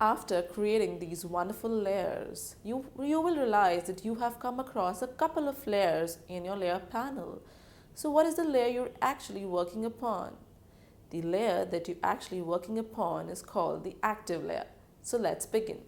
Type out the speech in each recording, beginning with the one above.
After creating these wonderful layers, you will realize that you have come across a couple of layers in your layer panel. So what is the layer you're actually working upon? The layer that you're actually working upon is called the active layer. So let's begin.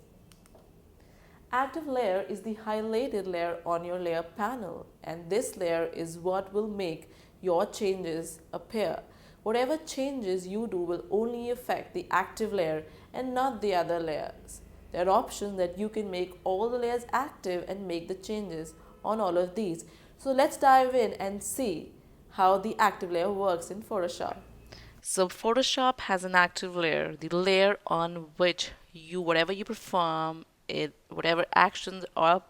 Active layer is the highlighted layer on your layer panel, and this layer is what will make your changes appear. Whatever changes you do will only affect the active layer and not the other layers. There are options that you can make all the layers active and make the changes on all of these. So let's dive in and see how the active layer works in Photoshop. So Photoshop has an active layer, the layer on which you, whatever you perform, it, whatever actions or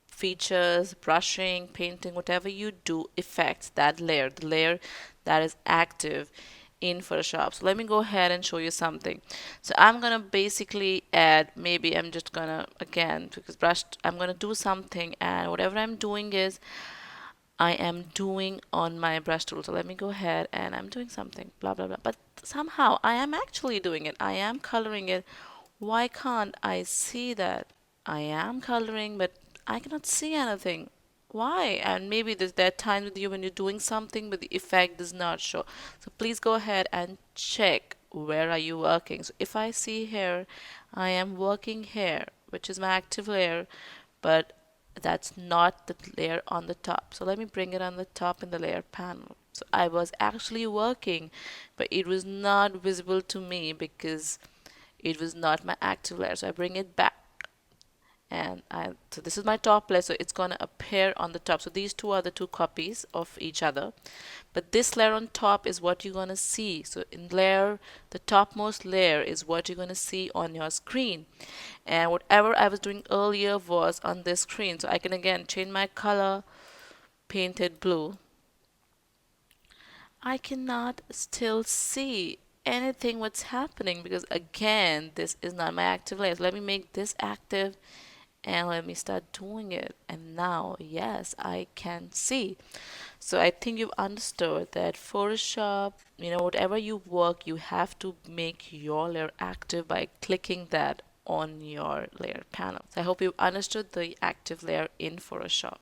features, brushing, painting, whatever you do affects that layer, the layer that is active in Photoshop. So let me go ahead and show you something. So I'm gonna basically add, maybe I'm just gonna, again, because brushed, I'm gonna do something, and whatever I'm doing is I am doing on my brush tool. So let me go ahead and I'm doing something, blah, blah, blah. But somehow I am actually doing it. I am coloring it. Why can't I see that? I am coloring, but I cannot see anything. Why? And maybe there are times with you when you're doing something, but the effect does not show. So please go ahead and check where are you working. So if I see here, I am working here, which is my active layer, but that's not the layer on the top. So let me bring it on the top in the layer panel. So I was actually working, but it was not visible to me because it was not my active layer. So I bring it back, and so this is my top layer, so it's going to appear on the top. So these two are the two copies of each other, but this layer on top is what you're going to see. So in layer, the topmost layer is what you're going to see on your screen, and whatever I was doing earlier was on this screen. So I can again change my color, paint it blue. I cannot still see anything what's happening because again this is not my active layer. So let me make this active and let me start doing it, and now yes, I can see. So I think you've understood that Photoshop, whatever you work, you have to make your layer active by clicking that on your layer panel. So I hope you've understood the active layer in Photoshop.